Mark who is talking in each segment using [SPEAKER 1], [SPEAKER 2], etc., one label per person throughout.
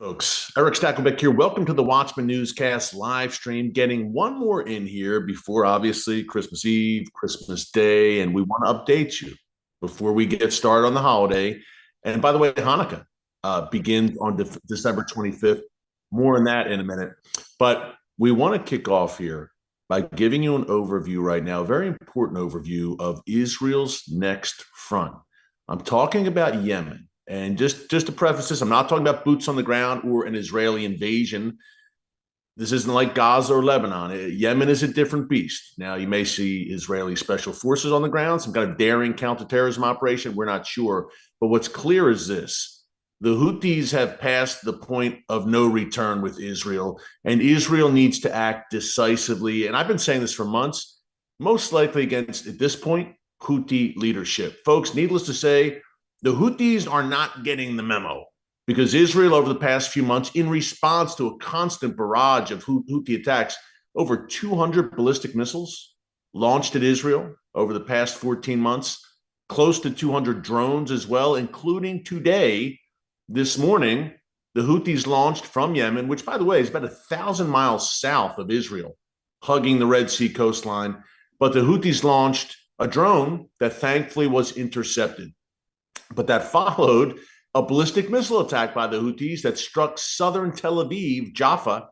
[SPEAKER 1] Folks, Erick Stakelbeck here. Welcome to the Watchman Newscast Livestream. Getting one more in here before, obviously, Christmas Eve, Christmas Day, and we want to update you before we get started on the holiday. And by the way, Hanukkah begins on December 25th. More on that in a minute. But we want to kick off here by giving you an overview right now, a very important overview of Israel's next front. I'm talking about Yemen. And just to preface this, I'm not talking about boots on the ground or an Israeli invasion. This isn't like Gaza or Lebanon. Yemen is a different beast. Now, you may see Israeli special forces on the ground, some kind of daring counterterrorism operation. We're not sure. But what's clear is this. The Houthis have passed the point of no return with Israel, and Israel needs to act decisively. And I've been saying this for months, most likely against, at this point, Houthi leadership. Folks, needless to say, the Houthis are not getting the memo because Israel, over the past few months, in response to a constant barrage of Houthi attacks, over 200 ballistic missiles launched at Israel over the past 14 months, close to 200 drones as well, including today, this morning, the Houthis launched from Yemen, which, by the way, is about 1,000 miles south of Israel, hugging the Red Sea coastline. But the Houthis launched a drone that thankfully was intercepted. But that followed a ballistic missile attack by the Houthis that struck southern Tel Aviv, Jaffa,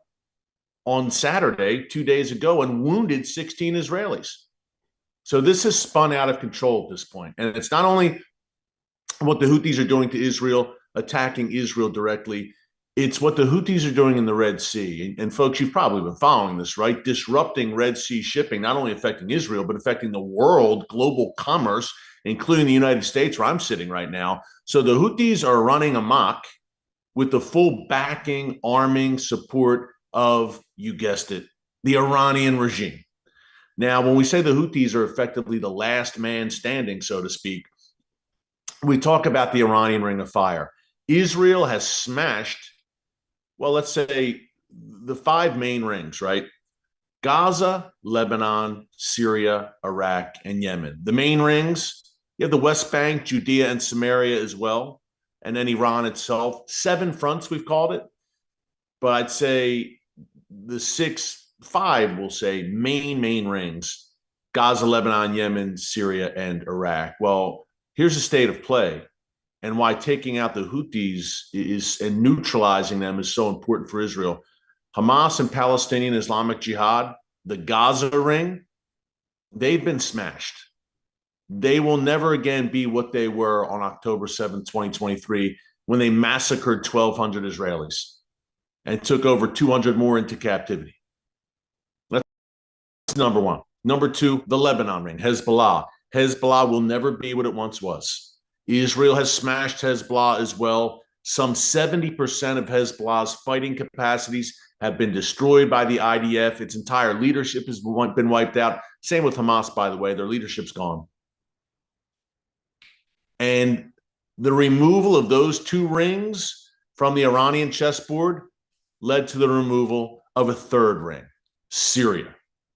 [SPEAKER 1] on Saturday, 2 days ago, and wounded 16 Israelis. So this has spun out of control at this point. And it's not only what the Houthis are doing to Israel, attacking Israel directly, it's what the Houthis are doing in the Red Sea. And folks, you've probably been following this, right? Disrupting Red Sea shipping, not only affecting Israel, but affecting the world, global commerce, including the United States, where I'm sitting right now. So the Houthis are running amok with the full backing, arming, support of, you guessed it, the Iranian regime. Now, when we say the Houthis are effectively the last man standing, so to speak, we talk about the Iranian Ring of Fire. Israel has smashed, well, let's say the five main rings, right? Gaza, Lebanon, Syria, Iraq, and Yemen. The main rings, you have the West Bank, Judea, and Samaria as well, and then Iran itself. 7 fronts, we've called it. But I'd say the 5, we'll say, main rings, Gaza, Lebanon, Yemen, Syria, and Iraq. Well, here's the state of play and why taking out the Houthis and neutralizing them is so important for Israel. Hamas and Palestinian Islamic Jihad, the Gaza ring, they've been smashed. They will never again be what they were on October 7th, 2023, when they massacred 1,200 Israelis and took over 200 more into captivity. That's number one. Number 2, the Lebanon ring, Hezbollah. Hezbollah will never be what it once was. Israel has smashed Hezbollah as well. Some 70% of Hezbollah's fighting capacities have been destroyed by the IDF. Its entire leadership has been wiped out. Same with Hamas, by the way. Their leadership's gone. And the removal of those 2 rings from the Iranian chessboard led to the removal of a 3rd ring, Syria,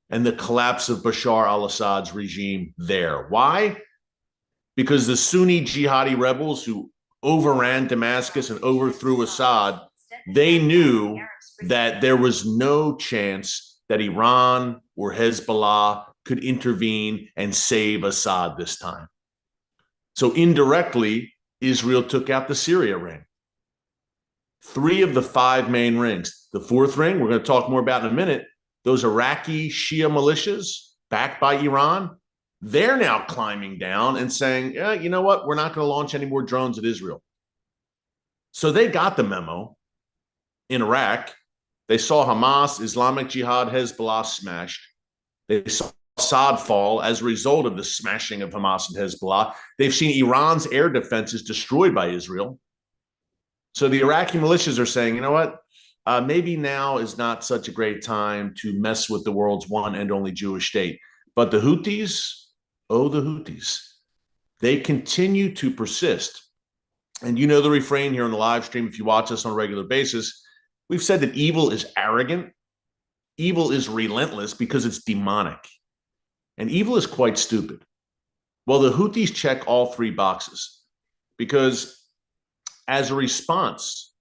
[SPEAKER 1] and the collapse of Bashar al-Assad's regime there. Why? Because the Sunni jihadi rebels who overran Damascus and overthrew Assad, they knew that there was no chance that Iran or Hezbollah could intervene and save Assad this time. So indirectly, Israel took out the Syria ring. 3 of the 5 main rings. The 4th ring, we're going to talk more about in a minute, those Iraqi Shia militias backed by Iran, they're now climbing down and saying, yeah, you know what? We're not going to launch any more drones at Israel. So they got the memo in Iraq. They saw Hamas, Islamic Jihad, Hezbollah smashed. They saw Assad fall as a result of the smashing of Hamas and Hezbollah. They've seen Iran's air defenses destroyed by Israel. So the Iraqi militias are saying, you know what? Maybe now is not such a great time to mess with the world's one and only Jewish state. But the Houthis, oh, the Houthis, they continue to persist. And you know the refrain here on the live stream, if you watch us on a regular basis, we've said that evil is arrogant. Evil is relentless because it's demonic. And evil is quite stupid. Well, the Houthis check all 3 boxes because as a response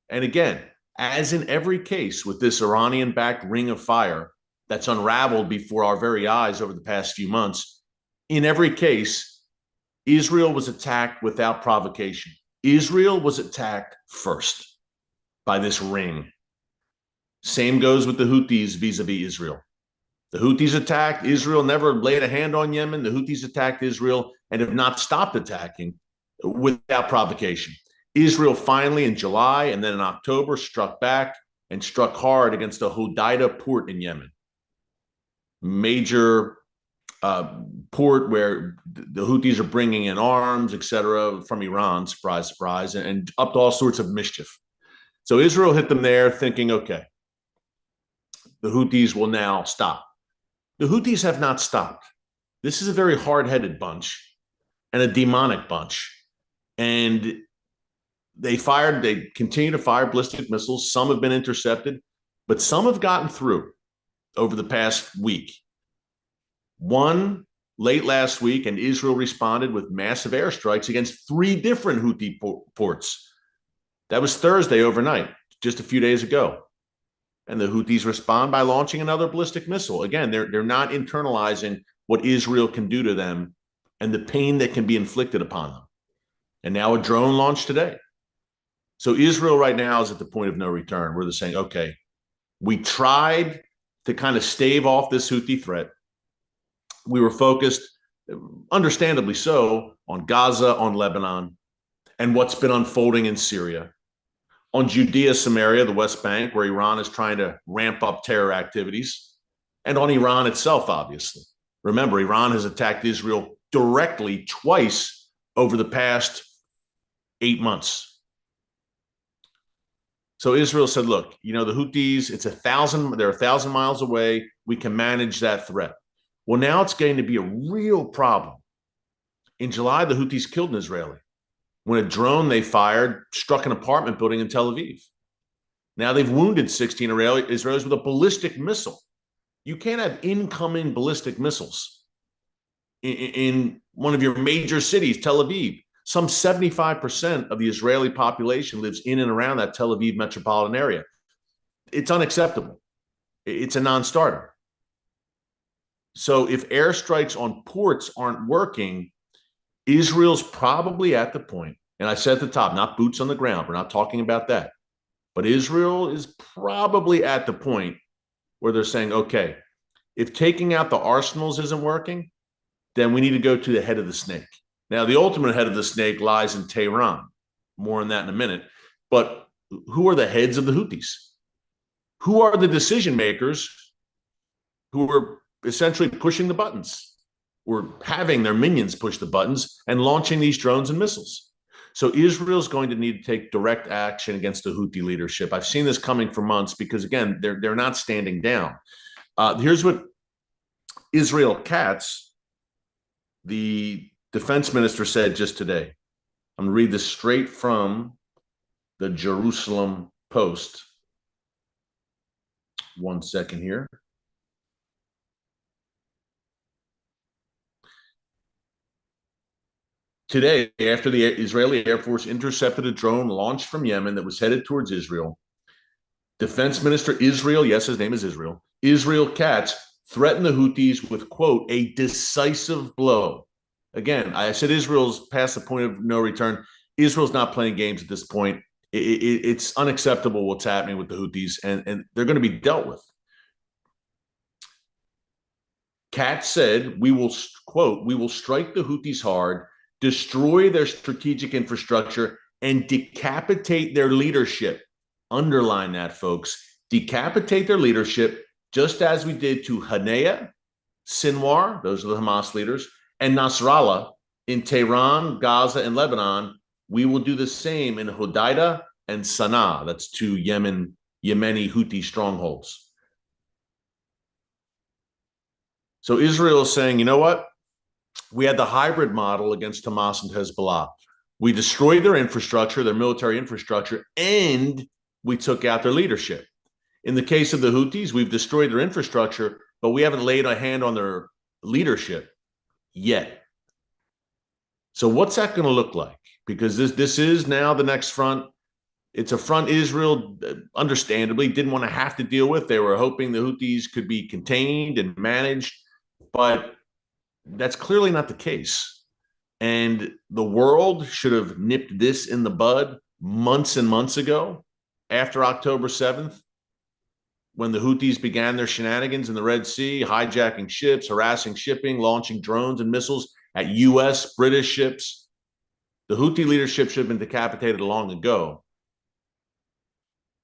[SPEAKER 1] And again, as in every case with this Iranian-backed ring of fire that's unraveled before our very eyes over the past few months, in every case, Israel was attacked without provocation. Israel was attacked first by this ring. Same goes with the Houthis vis-a-vis Israel. The Houthis attacked Israel, never laid a hand on Yemen. The Houthis attacked Israel and have not stopped attacking without provocation. Israel finally in July and then in October struck back and struck hard against the Hodeida port in Yemen. Major port where the Houthis are bringing in arms, etc., from Iran, surprise, surprise, and up to all sorts of mischief. So Israel hit them there thinking, okay, the Houthis will now stop. The Houthis have not stopped. This is a very hard-headed bunch and a demonic bunch. And they continue to fire ballistic missiles. Some have been intercepted, but some have gotten through over the past week. One late last week, and Israel responded with massive airstrikes against 3 different Houthi ports. That was Thursday overnight, just a few days ago. And the Houthis respond by launching another ballistic missile. Again, they're not internalizing what Israel can do to them and the pain that can be inflicted upon them. And now a drone launched today. So Israel right now is at the point of no return, where they're saying, okay, we tried to kind of stave off this Houthi threat. We were focused, understandably so, on Gaza, on Lebanon, and what's been unfolding in Syria, on Judea, Samaria, the West Bank, where Iran is trying to ramp up terror activities, and on Iran itself, obviously. Remember, Iran has attacked Israel directly twice over the past 8 months. So Israel said, look, the Houthis, they're 1,000 miles away. We can manage that threat. Well, now it's going to be a real problem. In July, the Houthis killed an Israeli when a drone they fired struck an apartment building in Tel Aviv. Now they've wounded 16 Israelis with a ballistic missile. You can't have incoming ballistic missiles in one of your major cities, Tel Aviv. Some 75% of the Israeli population lives in and around that Tel Aviv metropolitan area. It's unacceptable. It's a non-starter. So if airstrikes on ports aren't working, Israel's probably at the point, and I said at the top, not boots on the ground, we're not talking about that, but Israel is probably at the point where they're saying, okay, if taking out the arsenals isn't working, then we need to go to the head of the snake. Now, the ultimate head of the snake lies in Tehran. More on that in a minute. But who are the heads of the Houthis? Who are the decision makers who are essentially pushing the buttons or having their minions push the buttons and launching these drones and missiles? So Israel's going to need to take direct action against the Houthi leadership. I've seen this coming for months because, again, they're not standing down. Here's what Israel Katz, the defense minister, said just today. I'm going to read this straight from the Jerusalem Post. One second here. Today, after the Israeli Air Force intercepted a drone launched from Yemen that was headed towards Israel, Defense Minister Israel, yes, his name is Israel Katz, threatened the Houthis with, quote, a decisive blow. Again, I said Israel's past the point of no return. Israel's not playing games at this point. It's unacceptable what's happening with the Houthis, and they're going to be dealt with. Katz said, we will, quote, we will strike the Houthis hard, destroy their strategic infrastructure, and decapitate their leadership. Underline that, folks. Decapitate their leadership, just as we did to Haniyeh, Sinwar, those are the Hamas leaders, and Nasrallah in Tehran, Gaza, and Lebanon. We will do the same in Hodeida and Sana'a. That's 2 Yemeni Houthi strongholds. So Israel is saying, you know what? We had the hybrid model against Hamas and Hezbollah. We destroyed their infrastructure, their military infrastructure, and we took out their leadership. In the case of the Houthis, we've destroyed their infrastructure, but we haven't laid a hand on their leadership yet. So what's that going to look like? Because this is now the next front. It's a front Israel, understandably, didn't want to have to deal with. They were hoping the Houthis could be contained and managed, but that's clearly not the case. And the world should have nipped this in the bud months and months ago, after October 7th, when the Houthis began their shenanigans in the Red Sea, hijacking ships, harassing shipping, launching drones and missiles at U.S., British ships. The Houthi leadership should have been decapitated long ago.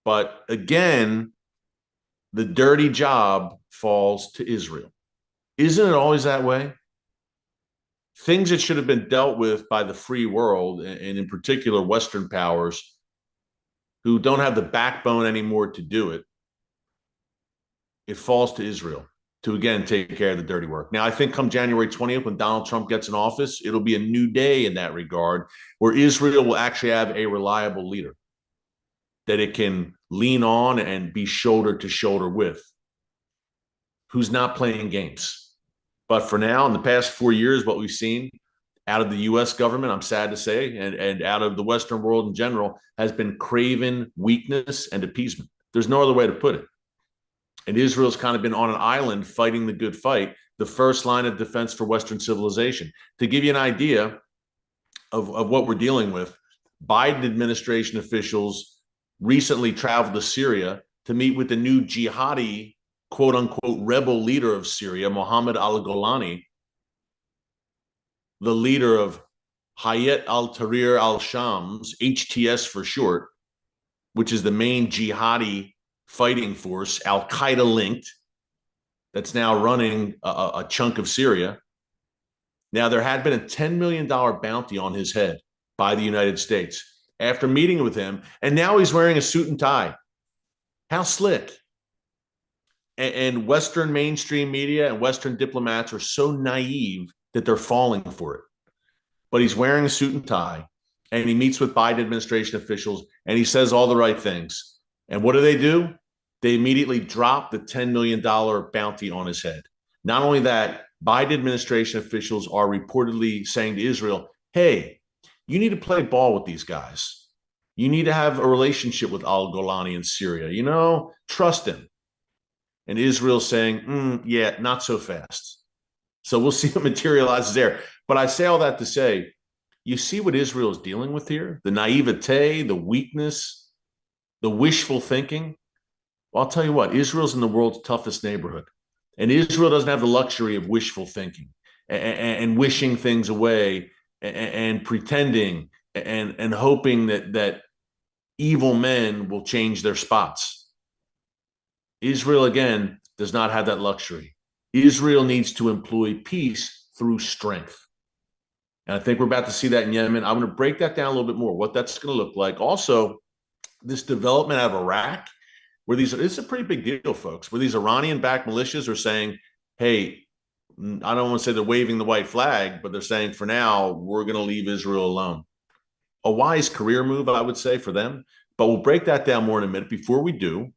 [SPEAKER 1] But again, the dirty job falls to Israel. Isn't it always that way? Things that should have been dealt with by the free world, and in particular Western powers, who don't have the backbone anymore to do it, it falls to Israel to, again, take care of the dirty work. Now, I think come January 20th, when Donald Trump gets in office, it'll be a new day in that regard, where Israel will actually have a reliable leader that it can lean on and be shoulder to shoulder with, who's not playing games. But for now, in the past 4 years, what we've seen out of the U.S. government, I'm sad to say, and out of the Western world in general, has been craven weakness and appeasement. There's no other way to put it. And Israel's kind of been on an island fighting the good fight, the first line of defense for Western civilization. To give you an idea of what we're dealing with, Biden administration officials recently traveled to Syria to meet with the new jihadi, quote unquote, rebel leader of Syria, Mohammed al-Golani, the leader of Hayat al-Tahrir al-Shams, HTS for short, which is the main jihadi fighting force, al-Qaeda linked, that's now running a chunk of Syria. Now, there had been a $10 million bounty on his head by the United States after meeting with him, and now he's wearing a suit and tie. How slick. And Western mainstream media and Western diplomats are so naive that they're falling for it. But he's wearing a suit and tie, and he meets with Biden administration officials, and he says all the right things. And what do? They immediately drop the $10 million bounty on his head. Not only that, Biden administration officials are reportedly saying to Israel, hey, you need to play ball with these guys. You need to have a relationship with al-Golani in Syria. Trust him. And Israel's saying, yeah, not so fast. So we'll see what materializes there. But I say all that to say, you see what Israel is dealing with here? The naivete, the weakness, the wishful thinking. Well, I'll tell you what, Israel's in the world's toughest neighborhood. And Israel doesn't have the luxury of wishful thinking and wishing things away and pretending and hoping that evil men will change their spots. Israel, again, does not have that luxury. Israel needs to employ peace through strength. And I think we're about to see that in Yemen. I'm going to break that down a little bit more, what that's going to look like. Also, this development out of Iraq, where it's a pretty big deal, folks, where these Iranian-backed militias are saying, hey, I don't want to say they're waving the white flag, but they're saying for now, we're going to leave Israel alone. A wise career move, I would say, for them. But we'll break that down more in a minute. Before we do,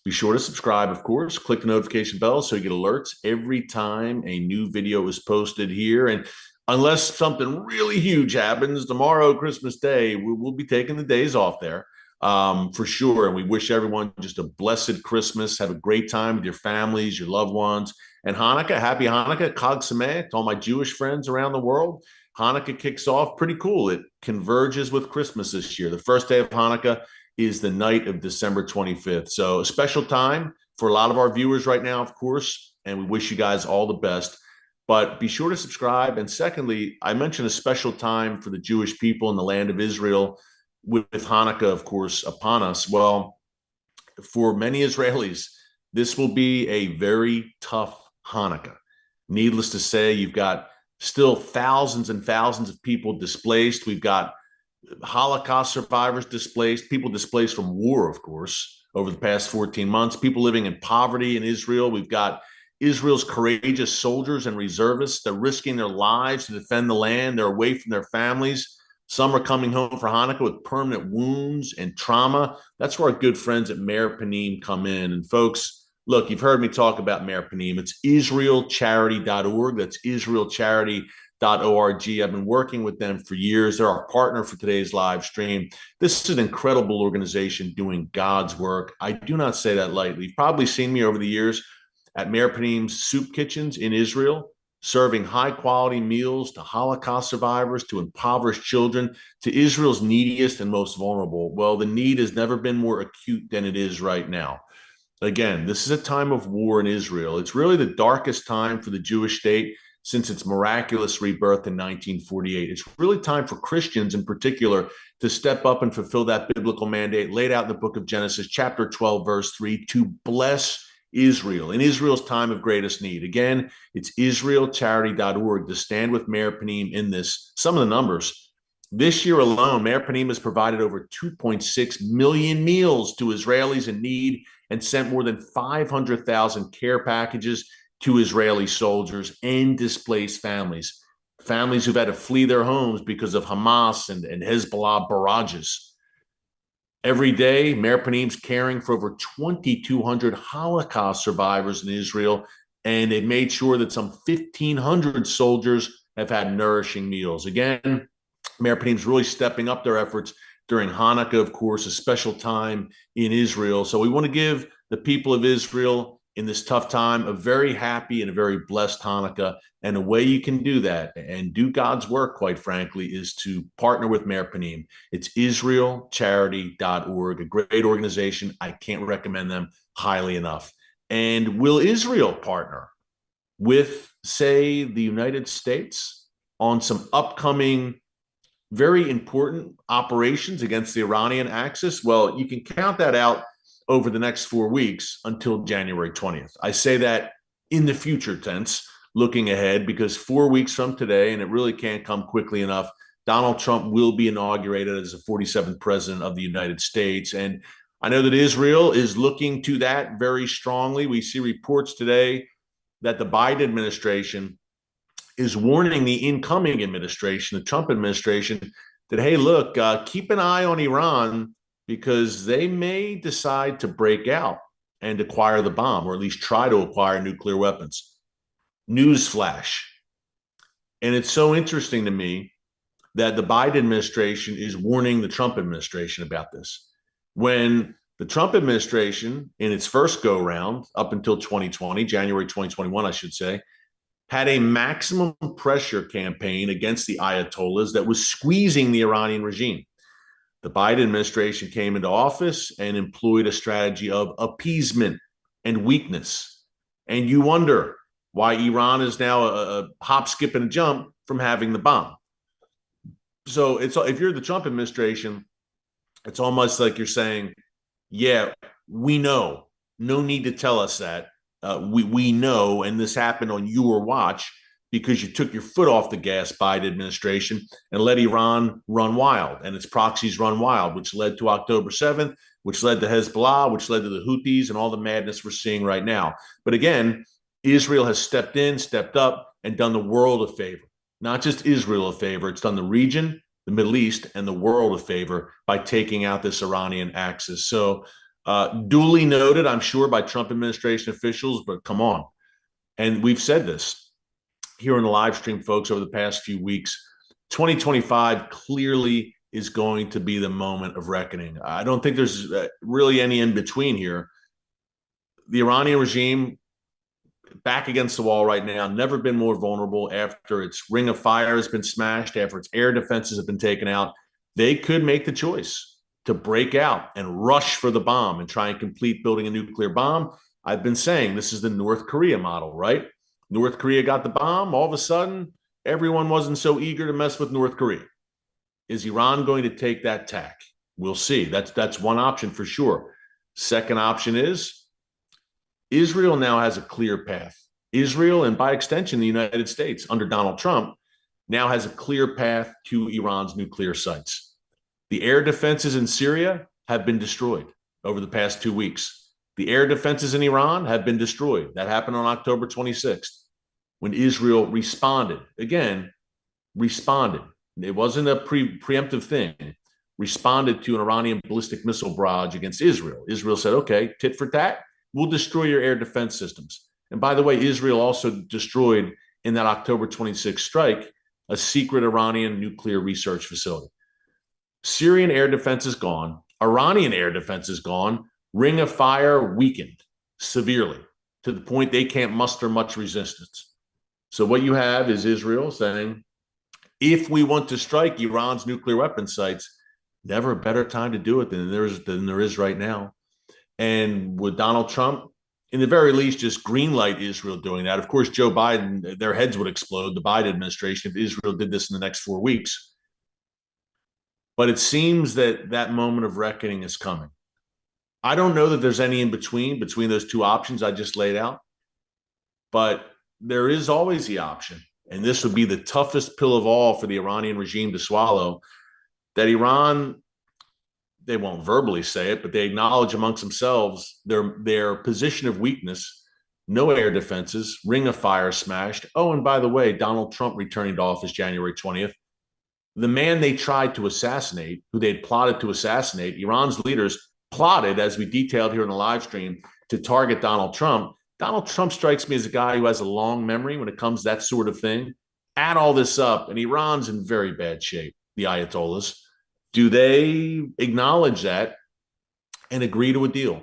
[SPEAKER 1] be sure to subscribe, of course. Click the notification bell so you get alerts every time a new video is posted here. And unless something really huge happens, tomorrow, Christmas Day, we'll be taking the days off there. For sure. And we wish everyone just a blessed Christmas. Have a great time with your families, your loved ones. And Hanukkah, happy Hanukkah, Chag Sameach to all my Jewish friends around the world. Hanukkah kicks off pretty cool. It converges with Christmas this year. The first day of Hanukkah is the night of December 25th. So a special time for a lot of our viewers right now, of course, and we wish you guys all the best. But be sure to subscribe. And secondly, I mentioned a special time for the Jewish people in the land of Israel with Hanukkah, of course, upon us. Well, for many Israelis, this will be a very tough Hanukkah. Needless to say, you've got still thousands and thousands of people displaced. We've got Holocaust survivors displaced, people displaced from war, of course, over the past 14 months, people living in poverty in Israel. We've got Israel's courageous soldiers and reservists. They're risking their lives to defend the land. They're away from their families. Some are coming home for Hanukkah with permanent wounds and trauma. That's where our good friends at Meir Panim come in. And folks, look, you've heard me talk about Meir Panim. It's israelcharity.org. That's israelcharity.org. I've been working with them for years. They're our partner for today's live stream. This is an incredible organization doing God's work. I do not say that lightly. You've probably seen me over the years at Meir Panim's soup kitchens in Israel, serving high-quality meals to Holocaust survivors, to impoverished children, to Israel's neediest and most vulnerable. Well, the need has never been more acute than it is right now. Again, this is a time of war in Israel. It's really the darkest time for the Jewish state since its miraculous rebirth in 1948. It's really time for Christians in particular to step up and fulfill that biblical mandate laid out in the book of Genesis, chapter 12, verse 3, to bless Israel in Israel's time of greatest need. Again, it's israelcharity.org to stand with Meir Panim in this. Some of the numbers. This year alone, Meir Panim has provided over 2.6 million meals to Israelis in need and sent more than 500,000 care packages to Israeli soldiers and displaced families, families who've had to flee their homes because of Hamas and Hezbollah barrages. Every day, Meir Panim's caring for over 2,200 Holocaust survivors in Israel, and they've made sure that some 1,500 soldiers have had nourishing meals. Again, Meir Panim's really stepping up their efforts during Hanukkah, of course, a special time in Israel. So we want to give the people of Israel in this tough time a very happy and a very blessed Hanukkah. And a way you can do that and do God's work, quite frankly, is to partner with Meir Panim. It's israelcharity.org, a great organization. I can't recommend them highly enough. And will Israel partner with, say, the United States on some upcoming very important operations against the Iranian axis? Well, you can count that out over the next 4 weeks until January 20th. I say that in the future tense, looking ahead, because 4 weeks from today, and it really can't come quickly enough, Donald Trump will be inaugurated as the 47th president of the United States. And I know that Israel is looking to that very strongly. We see reports today that the Biden administration is warning the incoming administration, the Trump administration, that, hey, look, keep an eye on Iran because they may decide to break out and acquire the bomb, or at least try to acquire nuclear weapons. Newsflash. And it's so interesting to me that the Biden administration is warning the Trump administration about this. When the Trump administration, in its first go-round, up until 2020, January 2021, I should say, had a maximum pressure campaign against the Ayatollahs that was squeezing the Iranian regime. The Biden administration came into office and employed a strategy of appeasement and weakness. And you wonder why Iran is now a hop, skip, and a jump from having the bomb. So if you're the Trump administration, it's almost like you're saying, yeah, we know. No need to tell us that. We know, and this happened on your watch because you took your foot off the gas, Biden administration, and let Iran run wild and its proxies run wild, which led to October 7th, which led to Hezbollah, which led to the Houthis and all the madness we're seeing right now. But again, Israel has stepped in, stepped up, and done the world a favor. Not just Israel a favor, it's done the region, the Middle East, and the world a favor by taking out this Iranian axis. So duly noted, I'm sure, by Trump administration officials, but come on. And we've said this here in the live stream, folks, over the past few weeks. 2025 clearly is going to be the moment of reckoning. I don't think there's really any in between here. The Iranian regime, back against the wall right now, never been more vulnerable after its ring of fire has been smashed, after its air defenses have been taken out. They could make the choice to break out and rush for the bomb and try and complete building a nuclear bomb. I've been saying this is the North Korea model, right? North Korea got the bomb. All of a sudden, everyone wasn't so eager to mess with North Korea. Is Iran going to take that tack? We'll see. That's one option for sure. Second option is Israel now has a clear path. Israel, and by extension, the United States, under Donald Trump, now has a clear path to Iran's nuclear sites. The air defenses in Syria have been destroyed over the past 2 weeks. The air defenses in Iran have been destroyed. That happened on October 26th when Israel responded. Again, responded. It wasn't a preemptive thing. Responded to an Iranian ballistic missile barrage against Israel. Israel said, okay, tit for tat, we'll destroy your air defense systems. And by the way, Israel also destroyed in that October 26th strike a secret Iranian nuclear research facility. Syrian air defense is gone. Iranian air defense is gone. Ring of fire weakened severely to the point they can't muster much resistance. So what you have is Israel saying, if we want to strike Iran's nuclear weapon sites, never a better time to do it than there is right now. And with Donald Trump, in the very least, just green light Israel doing that. Of course, Joe Biden, their heads would explode, the Biden administration, if Israel did this in the next 4 weeks. But it seems that that moment of reckoning is coming. I don't know that there's any in between those two options I just laid out. But there is always the option, and this would be the toughest pill of all for the Iranian regime to swallow, that Iran, they won't verbally say it, but they acknowledge amongst themselves their position of weakness, no air defenses, ring of fire smashed. Oh, and by the way, Donald Trump returning to office January 20th. The man they tried to assassinate, who they had plotted to assassinate, Iran's leaders plotted, as we detailed here in the live stream, to target Donald Trump. Donald Trump strikes me as a guy who has a long memory when it comes to that sort of thing. Add all this up, and Iran's in very bad shape, the Ayatollahs. Do they acknowledge that and agree to a deal,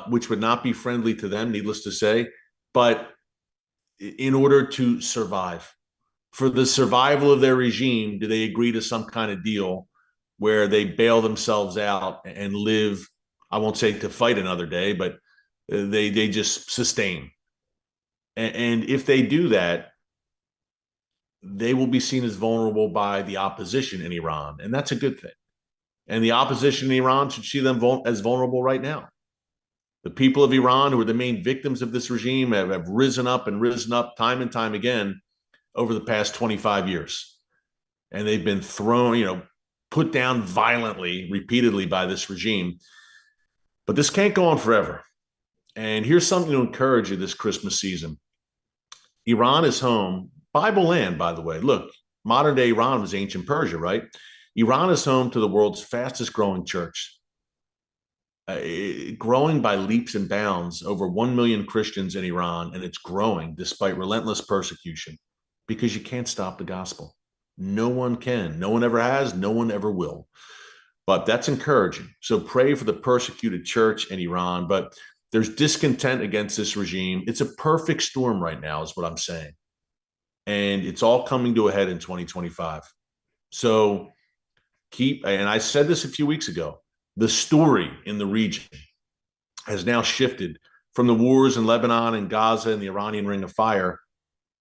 [SPEAKER 1] which would not be friendly to them, needless to say, but in order to survive? For the survival of their regime, do they agree to some kind of deal where they bail themselves out and live, I won't say to fight another day, but they just sustain? And if they do that, they will be seen as vulnerable by the opposition in Iran, and that's a good thing. And the opposition in Iran should see them as vulnerable right now. The people of Iran, who are the main victims of this regime, have risen up time and time again over the past 25 years. And they've been thrown, put down violently, repeatedly by this regime. But this can't go on forever. And here's something to encourage you this Christmas season. Iran is home, Bible land, by the way. Look, modern day Iran was ancient Persia, right? Iran is home to the world's fastest growing church. Growing by leaps and bounds, over 1 million Christians in Iran, and it's growing despite relentless persecution, because you can't stop the gospel. No one can. No one ever has. No one ever will. But that's encouraging. So pray for the persecuted church in Iran. But there's discontent against this regime. It's a perfect storm right now, is what I'm saying. And it's all coming to a head in 2025. So and I said this a few weeks ago, the story in the region has now shifted from the wars in Lebanon and Gaza and the Iranian Ring of Fire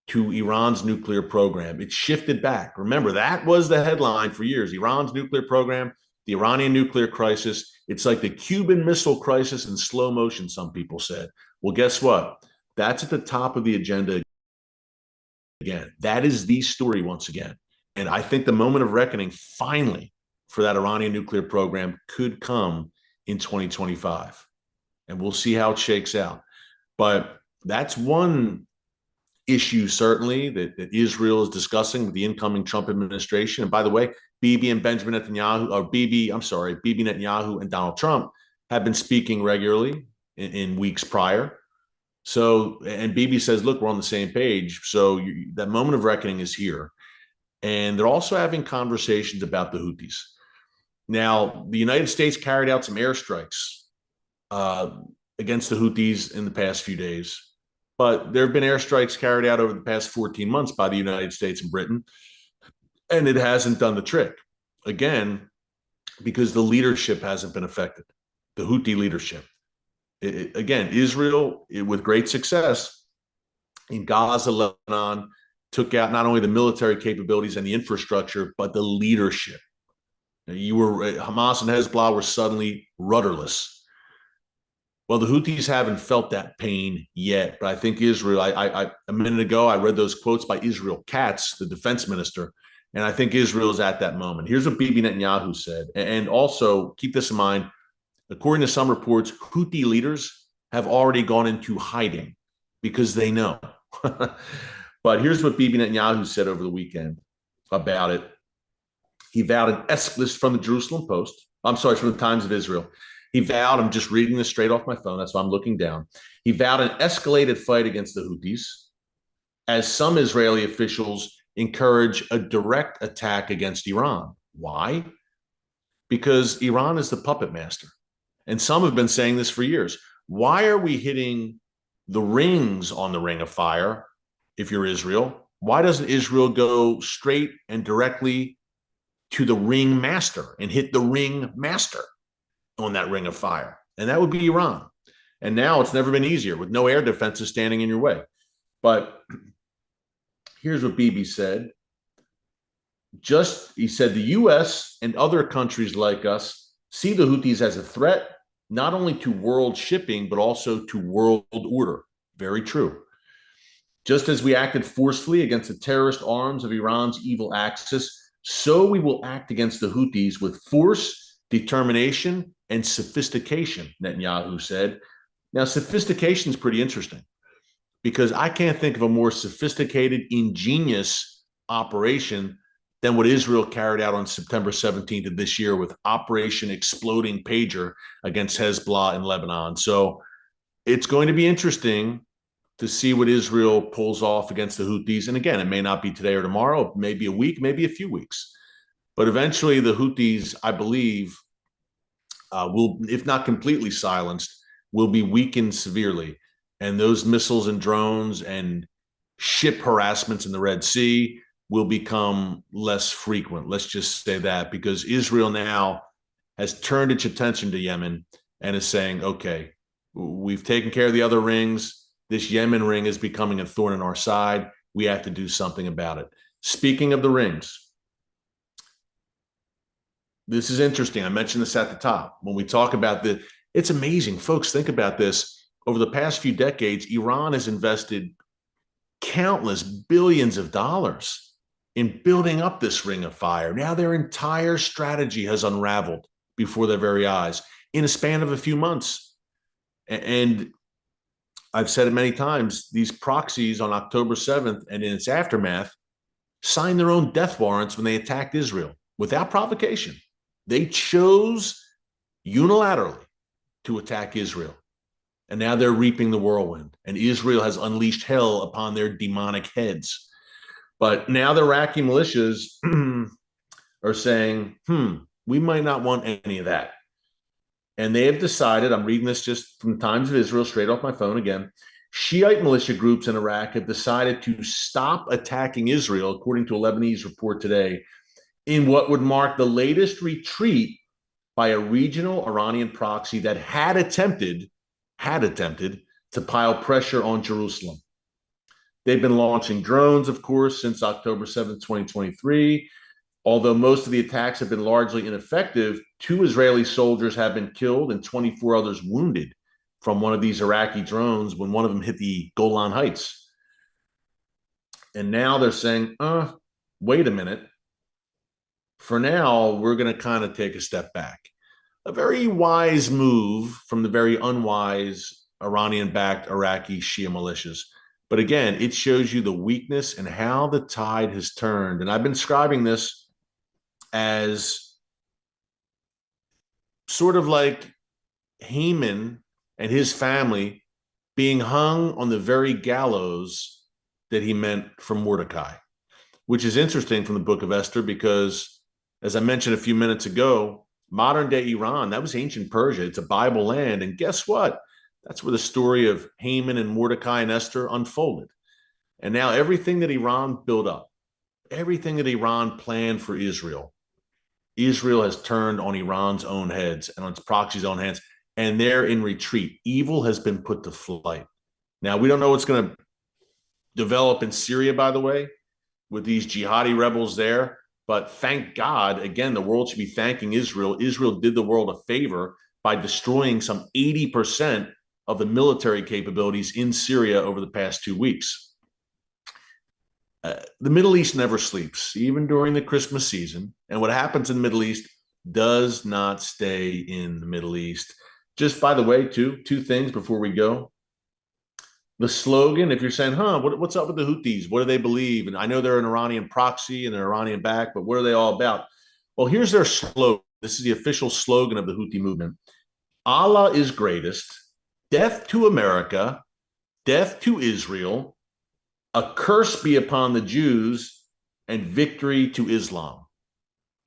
[SPEAKER 1] to Iran's nuclear program. It shifted back. Remember, that was the headline for years. Iran's nuclear program, the Iranian nuclear crisis. It's like the Cuban Missile Crisis in slow motion, some people said. Well, guess what? That's at the top of the agenda again. That is the story once again. And I think the moment of reckoning finally for that Iranian nuclear program could come in 2025. And we'll see how it shakes out. But that's one issue, certainly, that Israel is discussing with the incoming Trump administration. And by the way, Bibi Netanyahu and Donald Trump have been speaking regularly in weeks prior. So, and Bibi says, look, we're on the same page. So that moment of reckoning is here. And they're also having conversations about the Houthis. Now, the United States carried out some airstrikes against the Houthis in the past few days. But there have been airstrikes carried out over the past 14 months by the United States and Britain, and it hasn't done the trick. Again, because the leadership hasn't been affected, the Houthi leadership. Again, Israel, with great success in Gaza, Lebanon, took out not only the military capabilities and the infrastructure, but the leadership. Hamas and Hezbollah were suddenly rudderless. Well, the Houthis haven't felt that pain yet, but I think Israel, a minute ago, I read those quotes by Israel Katz, the defense minister, and I think Israel is at that moment. Here's what Bibi Netanyahu said. And also keep this in mind, according to some reports, Houthi leaders have already gone into hiding because they know. But here's what Bibi Netanyahu said over the weekend about it. He vowed an escalation from the Jerusalem Post. I'm sorry, from the Times of Israel. He vowed, I'm just reading this straight off my phone, that's why I'm looking down. He vowed an escalated fight against the Houthis, as some Israeli officials encourage a direct attack against Iran. Why? Because Iran is the puppet master. And some have been saying this for years. Why are we hitting the rings on the ring of fire if you're Israel? Why doesn't Israel go straight and directly to the ring master and hit the ring master on that ring of fire? And that would be Iran. And now it's never been easier with no air defenses standing in your way. But here's what Bibi said. He said, the U.S. and other countries like us see the Houthis as a threat, not only to world shipping, but also to world order. Very true. Just as we acted forcefully against the terrorist arms of Iran's evil axis, so we will act against the Houthis with force, determination, and sophistication, Netanyahu said. Now, sophistication is pretty interesting because I can't think of a more sophisticated, ingenious operation than what Israel carried out on September 17th of this year with Operation Exploding Pager against Hezbollah in Lebanon. So it's going to be interesting to see what Israel pulls off against the Houthis. And again, it may not be today or tomorrow, maybe a week, maybe a few weeks. But eventually the Houthis, I believe, will, if not completely silenced, will be weakened severely. And those missiles and drones and ship harassments in the Red Sea will become less frequent. Let's just say that, because Israel now has turned its attention to Yemen and is saying, okay, we've taken care of the other rings. This Yemen ring is becoming a thorn in our side. We have to do something about it. Speaking of the rings, this is interesting. I mentioned this at the top. When we talk about it's amazing. Folks, think about this. Over the past few decades, Iran has invested countless billions of dollars in building up this ring of fire. Now their entire strategy has unraveled before their very eyes in a span of a few months. And I've said it many times, these proxies on October 7th and in its aftermath signed their own death warrants when they attacked Israel without provocation. They chose unilaterally to attack Israel. And now they're reaping the whirlwind. And Israel has unleashed hell upon their demonic heads. But now the Iraqi militias are saying, we might not want any of that. And they have decided, I'm reading this just from Times of Israel, straight off my phone again, Shiite militia groups in Iraq have decided to stop attacking Israel, according to a Lebanese report today, in what would mark the latest retreat by a regional Iranian proxy that had attempted to pile pressure on Jerusalem. They've been launching drones, of course, since October 7th, 2023. Although most of the attacks have been largely ineffective, 2 Israeli soldiers have been killed and 24 others wounded from one of these Iraqi drones when one of them hit the Golan Heights. And now they're saying, wait a minute. For now, we're going to kind of take a step back. A very wise move from the very unwise Iranian-backed Iraqi Shia militias. But again, it shows you the weakness and how the tide has turned. And I've been describing this as sort of like Haman and his family being hung on the very gallows that he meant for Mordecai, which is interesting from the book of Esther because, as I mentioned a few minutes ago, modern day Iran, that was ancient Persia. It's a Bible land. And guess what? That's where the story of Haman and Mordecai and Esther unfolded. And now everything that Iran built up, everything that Iran planned for Israel, Israel has turned on Iran's own heads and on its proxies' own hands, and they're in retreat. Evil has been put to flight. Now, we don't know what's going to develop in Syria, by the way, with these jihadi rebels there. But thank God, again, the world should be thanking Israel. Israel did the world a favor by destroying some 80% of the military capabilities in Syria over the past 2 weeks. The Middle East never sleeps, even during the Christmas season. And what happens in the Middle East does not stay in the Middle East. Just by the way, two things before we go. The slogan, if you're saying, what's up with the Houthis? What do they believe? And I know they're an Iranian proxy and an Iranian back, but what are they all about? Well, here's their slogan. This is the official slogan of the Houthi movement. Allah is greatest. Death to America, death to Israel, a curse be upon the Jews, and victory to Islam.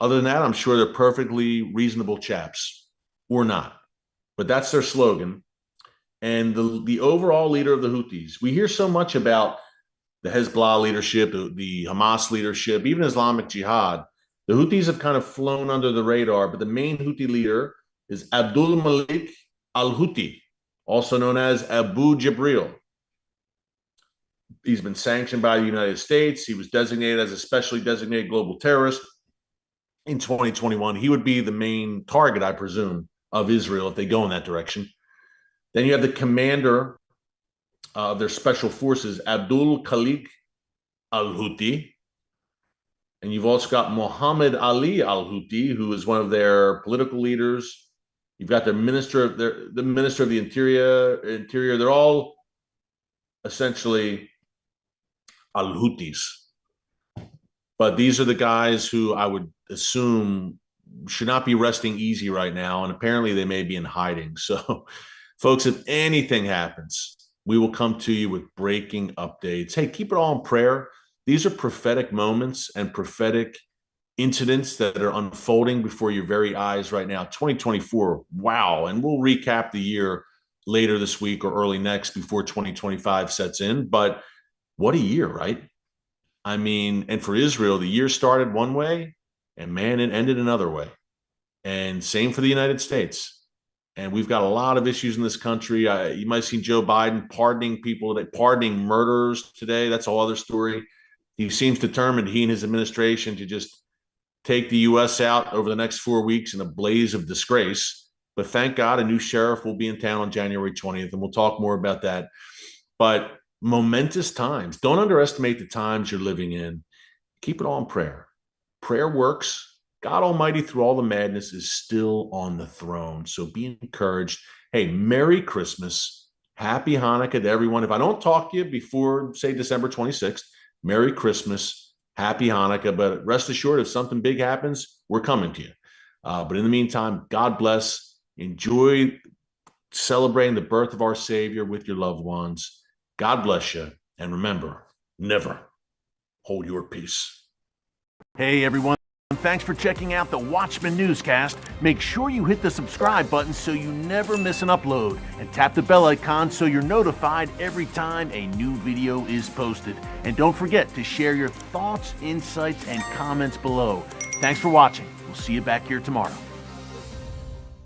[SPEAKER 1] Other than that, I'm sure they're perfectly reasonable chaps, or not. But that's their slogan. And the overall leader of the Houthis, we hear so much about the Hezbollah leadership, the Hamas leadership, even Islamic Jihad. The Houthis have kind of flown under the radar, but the main Houthi leader is Abdul Malik al-Houthi, also known as Abu Jibril. He's been sanctioned by the United States. He was designated as a specially designated global terrorist in 2021. He would be the main target, I presume, of Israel if they go in that direction. Then you have the commander of their special forces, Abdul Khalik al-Houthi. And you've also got Muhammad Ali al-Houthi, who is one of their political leaders. You've got the minister of the Interior. They're all essentially al-Houthis. But these are the guys who I would assume should not be resting easy right now. And apparently they may be in hiding. So, folks, if anything happens, we will come to you with breaking updates. Hey, keep it all in prayer. These are prophetic moments and prophetic incidents that are unfolding before your very eyes right now. 2024, wow. And we'll recap the year later this week or early next before 2025 sets in. But what a year, right? I mean, and for Israel, the year started one way and man, it ended another way. And same for the United States. And we've got a lot of issues in this country. You might have seen Joe Biden pardoning people, pardoning murderers today. That's a whole other story. He seems determined, he and his administration, to just take the U.S. out over the next 4 weeks in a blaze of disgrace. But thank God a new sheriff will be in town on January 20th, and we'll talk more about that. But momentous times. Don't underestimate the times you're living in. Keep it all in prayer. Prayer works. God Almighty, through all the madness, is still on the throne. So be encouraged. Hey, Merry Christmas. Happy Hanukkah to everyone. If I don't talk to you before, say, December 26th, Merry Christmas. Happy Hanukkah. But rest assured, if something big happens, we're coming to you. But in the meantime, God bless. Enjoy celebrating the birth of our Savior with your loved ones. God bless you. And remember, never hold your peace.
[SPEAKER 2] Hey, everyone. Thanks for checking out the Watchman Newscast. Make sure you hit the subscribe button so you never miss an upload, and tap the bell icon so you're notified every time a new video is posted. And don't forget to share your thoughts, insights, and comments below. Thanks for watching. We'll see you back here tomorrow.